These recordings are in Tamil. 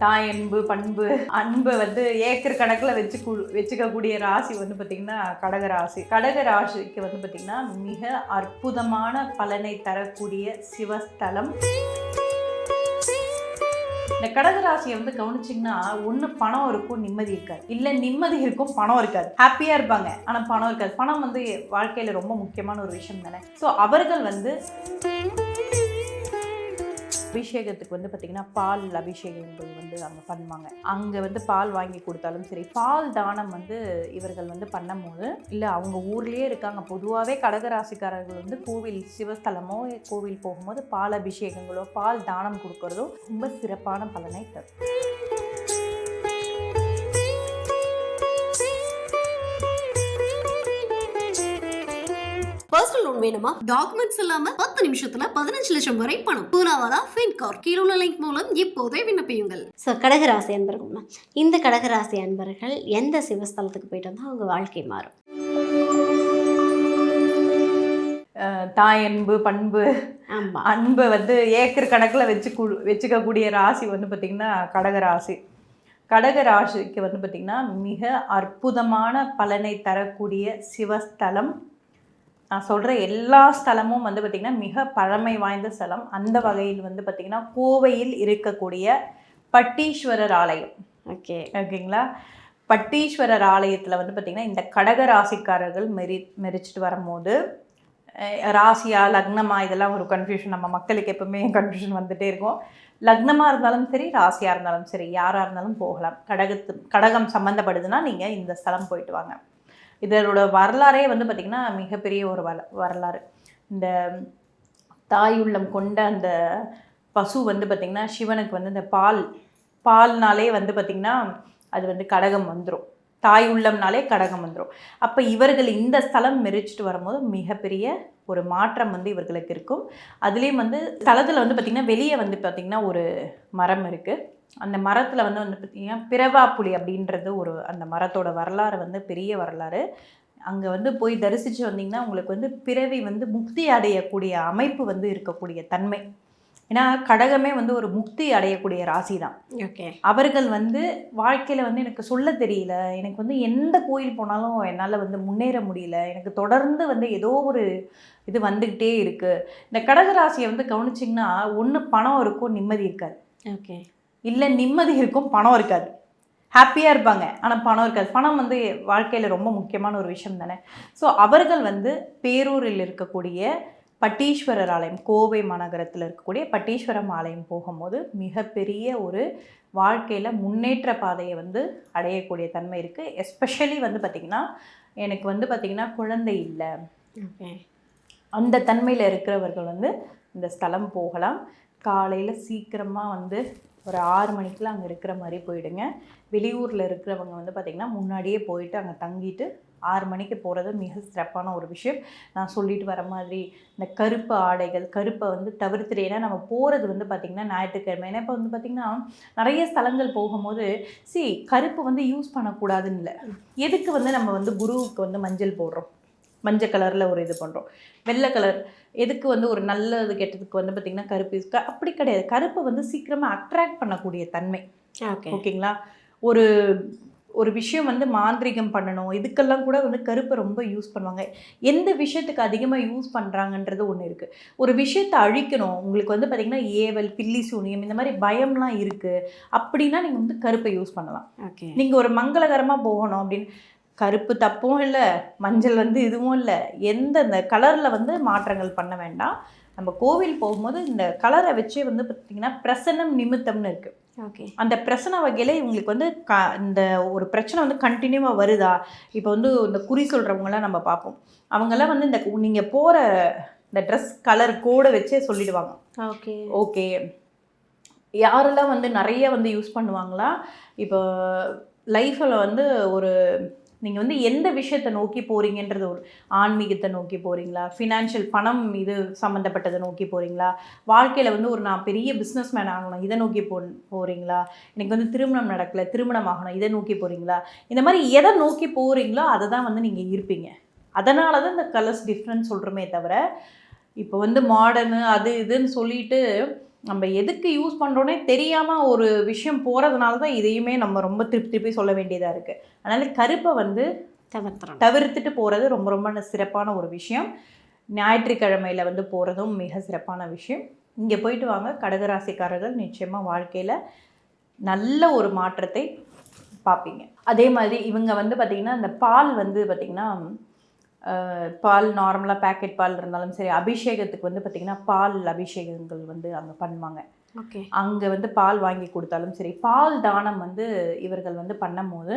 தாய் அன்பு, பண்பு, அன்பை வந்து ஏக்கர் கணக்கில் வச்சுக்கக்கூடிய ராசி வந்து பார்த்திங்கன்னா கடக ராசி. கடக ராசிக்கு வந்து பார்த்திங்கன்னா மிக அற்புதமான பலனை தரக்கூடிய சிவஸ்தலம். இந்த கடகராசியை வந்து கவனிச்சிங்கன்னா ஒன்று பணம் இருக்கும், நிம்மதி இருக்காது. இல்லை நிம்மதி இருக்கும், பணம் இருக்காது. ஹாப்பியாக இருப்பாங்க ஆனால் பணம் இருக்காது. பணம் வந்து வாழ்க்கையில் ரொம்ப முக்கியமான ஒரு விஷயம் தானே. ஸோ அவர்கள் வந்து அபிஷேகத்துக்கு வந்து பார்த்திங்கன்னா பால் அபிஷேகங்கள் வந்து அங்கே பண்ணுவாங்க. அங்கே வந்து பால் வாங்கி கொடுத்தாலும் சரி, பால் தானம் வந்து இவர்கள் வந்து பண்ணும்போது, இல்லை அவங்க ஊர்லேயே இருக்காங்க. பொதுவாகவே கடகராசிக்காரர்கள் வந்து கோவில் சிவஸ்தலமோ கோவில் போகும்போது பால் அபிஷேகங்களோ பால் தானம் கொடுக்கறதோ ரொம்ப சிறப்பான பலனை தரும். பர்சனல் லோன் வேணுமா? டாக்குமெண்ட்ஸ் இல்லாம 10 நிமிஷத்துல 15 லட்சம் வரை பணம். பூனாவாலா ஃபின்கார். கீழுள்ள லிங்க் மூலம் இப்போதே விண்ணப்பியுங்கள். கடகராசி அன்பர்கள், இந்த கடகராசி அன்பர்கள் எந்த சிவஸ்தலத்துக்கு போயிட்டு வந்தா அவங்க வாழ்க்கை மாறும்? தாய் அன்பு, பண்பு, அன்பை வந்து ஏக்கர் கணக்கில் வச்சுக்கக்கூடிய ராசி வந்து பார்த்திங்கன்னா கடகராசி. கடகராசிக்கு வந்து பார்த்திங்கன்னா மிக அற்புதமான பலனை தரக்கூடிய சிவஸ்தலம். நான் சொல்கிற எல்லா ஸ்தலமும் வந்து பார்த்திங்கன்னா மிக பழமை வாய்ந்த ஸ்தலம். அந்த வகையில் வந்து பார்த்திங்கன்னா கோவையில் இருக்கக்கூடிய பட்டீஸ்வரர் ஆலயம். ஓகேங்களா? பட்டீஸ்வரர் ஆலயத்தில் வந்து பார்த்திங்கன்னா இந்த கடகராசிக்காரர்கள் மெரிச்சிட்டு வரும்போது ராசியா லக்னமா இதெல்லாம் ஒரு கன்ஃபியூஷன். நம்ம மக்களுக்கு எப்பவுமே கன்ஃபியூஷன் வந்துகிட்டே இருக்கும். லக்னமாக இருந்தாலும் சரி, ராசியாக இருந்தாலும் சரி, யாராக இருந்தாலும் போகலாம். கடகம் சம்மந்தப்படுதுன்னா நீங்கள் இந்த ஸ்தலம் போயிட்டு வாங்க. இதனோட வரலாறே வந்து பார்த்திங்கன்னா மிகப்பெரிய ஒரு வரலாறு. இந்த தாய் உள்ளம் கொண்ட அந்த பசு வந்து பார்த்திங்கன்னா சிவனுக்கு வந்து இந்த பால்னாலே வந்து பார்த்திங்கன்னா அது வந்து கடகம் வந்துடும். தாய் உள்ளம்னாலே கடகம் வந்துடும். அப்போ இவர்கள் இந்த ஸ்தலம் மெரிச்சிட்டு வரும்போது மிகப்பெரிய ஒரு மாற்றம் வந்து இவர்களுக்கு இருக்கும். அதுலேயும் வந்து ஸ்தலத்தில் வந்து பார்த்திங்கன்னா வெளியே வந்து பார்த்திங்கன்னா ஒரு மரம் இருக்குது. அந்த மரத்தில் வந்து பார்த்திங்கன்னா பிறவாப்புலி அப்படின்றது ஒரு அந்த மரத்தோட வரலாறு வந்து பெரிய வரலாறு. அங்கே வந்து போய் தரிசித்து வந்தீங்கன்னா உங்களுக்கு வந்து பிறவி வந்து முக்தி அடையக்கூடிய அமைப்பு வந்து இருக்கக்கூடிய தன்மை. ஏன்னா கடகமே வந்து ஒரு முக்தி அடையக்கூடிய ராசி தான். அவர்கள் வந்து வாழ்க்கையில் வந்து எனக்கு சொல்ல தெரியல, எனக்கு வந்து எந்த கோயில் போனாலும் என்னால் வந்து முன்னேற முடியல, எனக்கு தொடர்ந்து வந்து ஏதோ ஒரு இது வந்துக்கிட்டே இருக்குது. இந்த கடகராசியை வந்து கவனிச்சிங்கன்னா ஒன்று பணம் இருக்கும், நிம்மதி இருக்காது. இல்லை நிம்மதி இருக்கும், பணம் இருக்காது. ஹாப்பியாக இருப்பாங்க ஆனால் பணம் இருக்காது. பணம் வந்து வாழ்க்கையில் ரொம்ப முக்கியமான ஒரு விஷயம் தானே. ஸோ அவர்கள் வந்து பேரூரில் இருக்கக்கூடிய பட்டீஸ்வரர் ஆலயம், கோவை மாநகரத்தில் இருக்கக்கூடிய பட்டீஸ்வரம் ஆலயம் போகும்போது மிகப்பெரிய ஒரு வாழ்க்கையில் முன்னேற்ற பாதையை வந்து அடையக்கூடிய தன்மை இருக்குது. எஸ்பெஷலி வந்து பார்த்திங்கன்னா எனக்கு வந்து பார்த்திங்கன்னா குழந்தை இல்லை, அந்த தன்மையில் இருக்கிறவர்கள் வந்து இந்த ஸ்தலம் போகலாம். காலையில் சீக்கிரமாக வந்து ஒரு 6 மணிக்கெலாம் அங்கே இருக்கிற மாதிரி போயிடுங்க. வெளியூரில் இருக்கிறவங்க வந்து பார்த்திங்கன்னா முன்னாடியே போயிட்டு அங்கே தங்கிட்டு 6 மணிக்கு போகிறது மிக சிறப்பான ஒரு விஷயம். நான் சொல்லிட்டு வர மாதிரி இந்த கருப்பு ஆடைகள், கருப்பை வந்து தவிர்த்துட்டு, ஏன்னா நம்ம போகிறது வந்து பார்த்திங்கன்னா ஞாயிற்றுக்கிழமை. ஏன்னா இப்போ வந்து பார்த்திங்கன்னா நிறைய ஸ்தலங்கள் போகும்போது கருப்பு வந்து யூஸ் பண்ணக்கூடாதுன்னு இல்லை. எதுக்கு வந்து நம்ம வந்து குருவுக்கு வந்து மஞ்சள் போடுறோம், மஞ்சள் கலரில் ஒரு இது பண்ணுறோம், வெள்ளை கலர் எதுக்கு வந்து ஒரு நல்லது கெட்டதுக்கு வந்து பார்த்திங்கன்னா கருப்பு யூஸ் அப்படி கிடையாது. கருப்பை வந்து சீக்கிரமாக அட்ராக்ட் பண்ணக்கூடிய தன்மை. ஓகேங்களா? ஒரு விஷயம் வந்து மாந்திரிகம் பண்ணணும், இதுக்கெல்லாம் கூட வந்து கருப்பை ரொம்ப யூஸ் பண்ணுவாங்க. எந்த விஷயத்துக்கு அதிகமாக யூஸ் பண்ணுறாங்கன்றது ஒன்று இருக்குது. ஒரு விஷயத்தை அழிக்கணும், உங்களுக்கு வந்து பார்த்திங்கன்னா ஏவல், பில்லி சூனியம் இந்த மாதிரி பயம்லாம் இருக்குது அப்படின்னா நீங்கள் வந்து கருப்பை யூஸ் பண்ணலாம். நீங்கள் ஒரு மங்களகரமாக போகணும் அப்படின்னு கருப்பு தப்பும் இல்லை, மஞ்சள் வந்து இதுவும் இல்லை, இந்த கலரில் வந்து மாற்றங்கள் பண்ண வேண்டாம். நம்ம கோவில் போகும்போது இந்த கலரை வச்சு வந்து பார்த்திங்கன்னா பிரசன்னம் நிமித்தம்னு இருக்குது. அந்த பிரச்சனை வகையில் இவங்களுக்கு வந்து இந்த ஒரு பிரச்சனை வந்து கண்டினியூவாக வருதா. இப்போ வந்து இந்த குறி சொல்கிறவங்களாம் நம்ம பார்ப்போம், அவங்கெல்லாம் வந்து இந்த நீங்கள் போகிற இந்த ட்ரெஸ் கலர் கோடை வச்சே சொல்லிடுவாங்க. ஓகே யாரெல்லாம் வந்து நிறைய வந்து யூஸ் பண்ணுவாங்களா, இப்போ லைஃப்பில் வந்து ஒரு நீங்கள் வந்து எந்த விஷயத்தை நோக்கி போகிறீங்கன்றது, ஒரு ஆன்மீகத்தை நோக்கி போகிறீங்களா, ஃபினான்ஷியல் பணம் இது சம்மந்தப்பட்டதை நோக்கி போகிறீங்களா, வாழ்க்கையில் வந்து ஒரு நான் பெரிய பிஸ்னஸ் மேன் ஆகணும் இதை நோக்கி போகிறீங்களா, எனக்கு வந்து திருமணம் நடக்கலை திருமணம் ஆகணும் இதை நோக்கி போகிறீங்களா, இந்த மாதிரி எதை நோக்கி போகிறீங்களோ அதை தான் வந்து நீங்கள் இருப்பீங்க. அதனால தான் இந்த கலர்ஸ் டிஃப்ரெண்ட் சொல்கிறோமே தவிர, இப்போ வந்து மாடர்னு அது இதுன்னு சொல்லிட்டு நம்ம எதுக்கு யூஸ் பண்ணுறோன்னே தெரியாமல் ஒரு விஷயம் போகிறதுனால தான் இதையுமே நம்ம ரொம்ப திருப்பி சொல்ல வேண்டியதாக இருக்குது. அதனால் கருப்பை வந்து தவிர்த்துட்டு போகிறது ரொம்ப ரொம்ப சிறப்பான ஒரு விஷயம். ஞாயிற்றுக்கிழமையில் வந்து போகிறதும் மிக சிறப்பான விஷயம். இங்கே போயிட்டு வாங்க, கடகராசிக்காரர்கள் நிச்சயமாக வாழ்க்கையில் நல்ல ஒரு மாற்றத்தை பார்ப்பீங்க. அதே மாதிரி இவங்க வந்து பார்த்திங்கன்னா இந்த பால் வந்து பார்த்திங்கன்னா பால் நார்மலாக பேக்கெட் பால் இருந்தாலும் சரி, அபிஷேகத்துக்கு வந்து பார்த்திங்கன்னா பால் அபிஷேகங்கள் வந்து அங்கே பண்ணுவாங்க. ஓகே. அங்கே வந்து பால் வாங்கி கொடுத்தாலும் சரி, பால் தானம் வந்து இவர்கள் வந்து பண்ணும்போது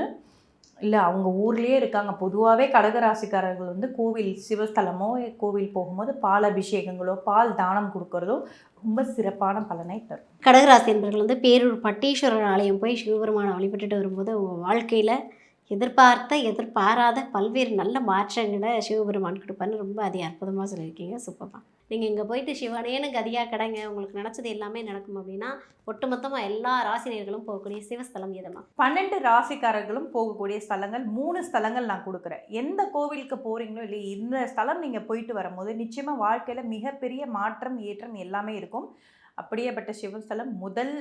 இல்லை அவங்க ஊர்லேயே இருக்காங்க. பொதுவாகவே கடகராசிக்காரர்கள் வந்து கோவில் சிவஸ்தலமோ கோவில் போகும்போது பால் அபிஷேகங்களோ பால் தானம் கொடுக்கறதோ ரொம்ப சிறப்பான பலனை தரும். கடகராசி என்பவர்கள் வந்து பேரூர் பட்டீஸ்வரர் ஆலயம் போய் சிவபெருமானை வழிபட்டுட்டு வரும்போது உங்கள் வாழ்க்கையில் எதிர்பாராத பல்வேறு நல்ல மாற்றங்களை சிவபெருமான் கொடுப்பான்னு ரொம்ப அற்புதமாக சொல்லியிருக்கீங்க. சூப்பர்ப்பா. நீங்கள் இங்கே போயிட்டு சிவனேன்னு கதியாக கடைங்க, உங்களுக்கு நினச்சது எல்லாமே நடக்கும் அப்படின்னா ஒட்டுமொத்தமாக எல்லா ராசினியர்களும் போகக்கூடிய சிவஸ்தலம் எதுமா? 12 ராசிக்காரர்களும் போகக்கூடிய ஸ்தலங்கள் 3 ஸ்தலங்கள் நான் கொடுக்குறேன். எந்த கோவிலுக்கு போகிறீங்களோ இல்லையா, இந்த ஸ்தலம் நீங்கள் போயிட்டு வரும்போது நிச்சயமாக வாழ்க்கையில் மிகப்பெரிய மாற்றம் ஏற்றம் எல்லாமே இருக்கும். அப்படியேப்பட்ட சிவஸ்தலம் முதல்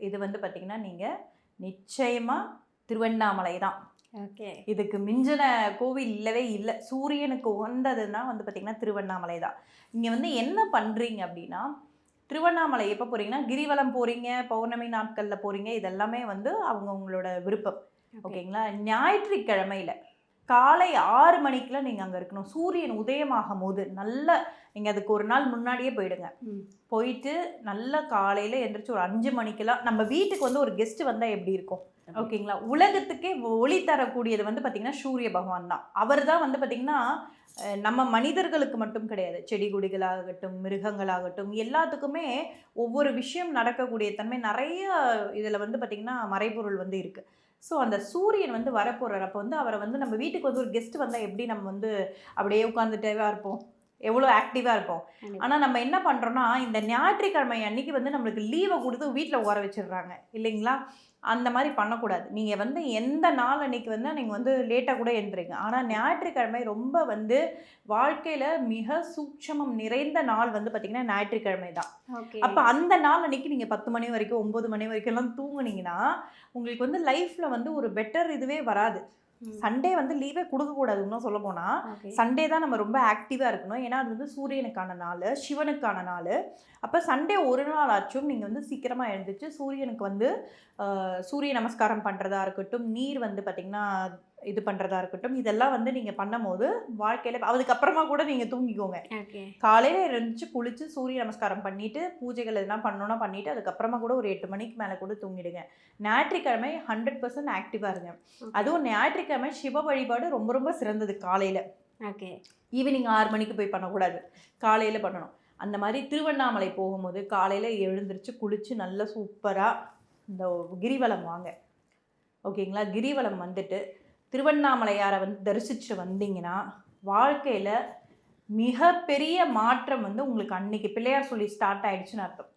இது வந்து பார்த்திங்கன்னா நீங்கள் நிச்சயமாக திருவண்ணாமலை தான். ஓகே. இதுக்கு மிஞ்சின கோவில் இல்லவே இல்லை. சூரியனுக்கு உகந்ததுன்னா வந்து பார்த்திங்கன்னா திருவண்ணாமலை தான். இங்கே வந்து என்ன பண்ணுறீங்க அப்படின்னா, திருவண்ணாமலை எப்போ போகிறீங்கன்னா கிரிவலம் போகிறீங்க, பௌர்ணமி நாட்களில் போகிறீங்க, இதெல்லாமே வந்து அவங்கவுங்களோட விருப்பம். ஓகேங்களா? ஞாயிற்றுக்கிழமையில் காலை 6 மணிக்கெலாம் நீங்கள் அங்கே இருக்கணும். சூரியன் உதயமாகும் போது நல்ல நீங்கள் அதுக்கு ஒரு நாள் முன்னாடியே போயிடுங்க. போயிட்டு நல்ல காலையில் எந்திரிச்சு ஒரு 5 மணிக்கெல்லாம் நம்ம வீட்டுக்கு வந்து ஒரு கெஸ்ட்டு வந்தால் எப்படி இருக்கும்? ஓகேங்களா? உலகத்துக்கே ஒளி தரக்கூடியது வந்து பார்த்திங்கன்னா சூரிய பகவான் தான். அவர் தான் வந்து பார்த்திங்கன்னா நம்ம மனிதர்களுக்கு மட்டும் கிடையாது, செடி கொடிகளாகட்டும் மிருகங்களாகட்டும் எல்லாத்துக்குமே ஒவ்வொரு விஷயம் நடக்கக்கூடிய தன்மை நிறைய இதில் வந்து பார்த்திங்கன்னா மறைபொருள் வந்து இருக்குது. ஸோ அந்த சூரியன் வந்து வரப்போகிறப்ப வந்து அவரை வந்து நம்ம வீட்டுக்கு வந்து ஒரு கெஸ்ட் வந்தால் எப்படி நம்ம வந்து அப்படியே உட்காந்துட்டேவா இருப்போம், எவ்வளோ ஆக்டிவாக இருப்போம். ஆனால் நம்ம என்ன பண்ணுறோன்னா இந்த ஞாயிற்றுக்கிழமை அன்னைக்கு வந்து நம்மளுக்கு லீவை கொடுத்து வீட்டில் உட்கார வச்சிடுறாங்க இல்லைங்களா? அந்த மாதிரி பண்ணக்கூடாது. நீங்கள் வந்து எந்த நாள் அன்னைக்கு வந்து நீங்கள் வந்து லேட்டாக கூட எழுந்துறீங்க, ஆனால் ஞாயிற்றுக்கிழமை ரொம்ப வந்து வாழ்க்கையில் மிக சூட்சமம் நிறைந்த நாள் வந்து பார்த்திங்கன்னா ஞாயிற்றுக்கிழமை தான். அப்போ அந்த நாள் அன்னைக்கு நீங்கள் 10 மணி வரைக்கும் 9 மணி வரைக்கும் எல்லாம் தூங்குனீங்கன்னா உங்களுக்கு வந்து லைஃப்பில் வந்து ஒரு பெட்டர் இதுவே வராது. சண்டே வந்து லீவே கொடுக்கக்கூடாது. இன்னும் சொல்ல போனால் சண்டே தான் நம்ம ரொம்ப ஆக்டிவாக இருக்கணும். ஏன்னா அது வந்து சூரியனுக்கான நாள், சிவனுக்கான நாள். அப்போ சண்டே ஒரு நாள் ஆச்சும் நீங்கள் வந்து சீக்கிரமாக எழுந்திரிச்சு சூரியனுக்கு வந்து சூரிய நமஸ்காரம் பண்ணுறதா இருக்கட்டும், நீர் வந்து பார்த்திங்கன்னா இது பண்ணுறதா இருக்கட்டும், இதெல்லாம் வந்து நீங்கள் பண்ணும் போது வாழ்க்கையில் அதுக்கப்புறமா கூட நீங்கள் தூங்கிக்கோங்க. காலையில் எழுந்துச்சு குளித்து சூரிய நமஸ்காரம் பண்ணிவிட்டு பூஜைகள் எதனா பண்ணணுன்னா பண்ணிவிட்டு அதுக்கப்புறமா கூட ஒரு 8 மணிக்கு மேலே கூட தூங்கிடுங்க. ஞாயிற்றுக்கிழமை 100% ஆக்டிவாக இருங்க. அதுவும் ஞாயிற்றுக்கிழமை சிவ வழிபாடு ரொம்ப ரொம்ப சிறந்தது. காலையில் ஈவினிங் 6 மணிக்கு போய் பண்ணக்கூடாது, காலையில் பண்ணணும். அந்த மாதிரி திருவண்ணாமலை போகும்போது காலையில் எழுந்திரிச்சு குளித்து நல்லா சூப்பராக இந்த கிரிவலம் வாங்க. ஓகேங்களா? கிரிவலம் வந்துட்டு திருவண்ணாமலையாரை வந்து தரிசிச்சு வந்தீங்கன்னா வாழ்க்கையில் மிகப்பெரிய மாற்றம் வந்து உங்களுக்கு அன்னைக்கு பிள்ளையார் சொல்லி ஸ்டார்ட் ஆயிடுச்சுன்னு அர்த்தம்.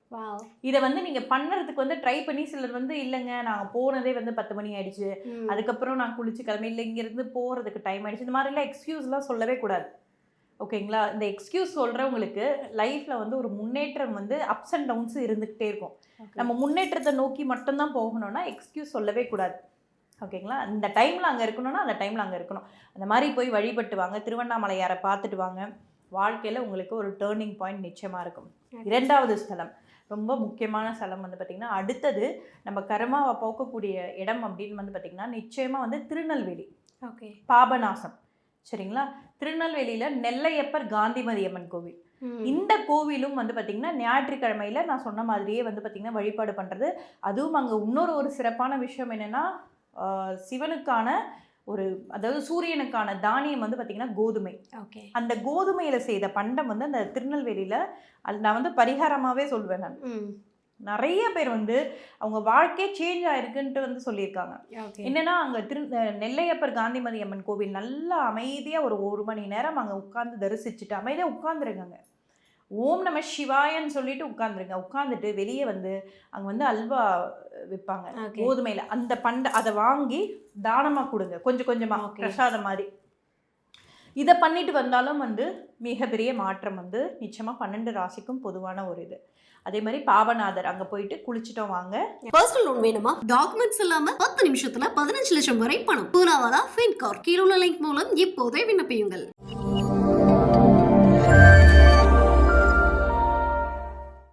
இதை வந்து நீங்கள் பண்ணுறதுக்கு வந்து ட்ரை பண்ணி சிலர் வந்து இல்லைங்க நாங்கள் போனதே வந்து 10 மணி ஆயிடுச்சு, அதுக்கப்புறம் நான் குளிச்சு கிளம்பி இல்லை இங்கேருந்து போகிறதுக்கு டைம் ஆயிடுச்சு, இந்த மாதிரிலாம் எக்ஸ்கியூஸ்லாம் சொல்லவே கூடாது. ஓகேங்களா? இந்த எக்ஸ்கியூஸ் சொல்கிறவங்களுக்கு லைஃப்பில் வந்து ஒரு முன்னேற்றம் வந்து அப்ஸ் அண்ட் டவுன்ஸ் இருந்துக்கிட்டே இருக்கும். நம்ம முன்னேற்றத்தை நோக்கி மட்டும்தான் போகணும்னா எக்ஸ்கியூஸ் சொல்லவே கூடாது. ஓகேங்களா? அந்த டைமில் அங்கே இருக்கணும்னா அந்த டைமில் அங்கே இருக்கணும். அந்த மாதிரி போய் வழிபட்டு வாங்க, திருவண்ணாமலையாரை பார்த்துட்டு வாங்க. வாழ்க்கையில் உங்களுக்கு ஒரு டேர்னிங் பாயிண்ட் நிச்சயமாக இருக்கும். 2வது ஸ்தலம் ரொம்ப முக்கியமான ஸ்தலம் வந்து பார்த்திங்கன்னா அடுத்தது நம்ம கர்மாவை போக்கக்கூடிய இடம் அப்படின்னு வந்து பார்த்திங்கன்னா நிச்சயமாக வந்து திருநெல்வேலி. பாபநாசம். சரிங்களா? திருநெல்வேலியில் நெல்லையப்பர் காந்திமதி அம்மன் கோவில். இந்த கோவிலும் வந்து பார்த்திங்கன்னா ஞாயிற்றுக்கிழமையில் நான் சொன்ன மாதிரியே வந்து பார்த்திங்கன்னா வழிபாடு பண்ணுறது. அதுவும் அங்கே இன்னொரு சிறப்பான விஷயம் என்னென்னா சிவனுக்கான அதாவது சூரியனுக்கான தானியம் வந்து பார்த்திங்கன்னா கோதுமை. அந்த கோதுமையில் செய்த பண்டம் வந்து அந்த திருநெல்வேலியில் நான் வந்து பரிகாரமாகவே சொல்வேன். நான் நிறைய பேர் வந்து அவங்க வாழ்க்கையே சேஞ்ச் ஆயிருக்குன்ட்டு வந்து சொல்லியிருக்காங்க. என்னன்னா அங்கே நெல்லையப்பர் காந்திமதி அம்மன் கோவில் நல்லா அமைதியாக ஒரு மணி நேரம் அங்கே உட்காந்து தரிசிச்சுட்டு அமைதியாக உட்காந்துருங்க. ஓம் நம சிவாயன்னு சொல்லிட்டு உட்காந்துருங்க. உட்காந்துட்டு வெளியே வந்து அங்கே வந்து அல்வா விற்பாங்க கோதுமையில். அந்த அதை வாங்கி தானமாக கொடுங்க, கொஞ்சம் கொஞ்சமாக பிரசாதம் மாதிரி. இதை பண்ணிட்டு வந்தாலும் வந்து மிகப்பெரிய மாற்றம் வந்து நிச்சயமாக 12 ராசிக்கும் பொதுவான ஒரு இது. அதே மாதிரி பாபநாதர் அங்கே போயிட்டு குளிச்சுட்டோம் வாங்க. பர்சனல் லோன் வேணுமா? டாக்குமெண்ட்ஸ் இல்லாம 10 நிமிஷத்துல 15 லட்சம் வரை பணம். பூனாவாலா ஃபின்கார். கீழே உள்ள லிங்க் மூலம் இப்போதே விண்ணப்பியுங்கள்.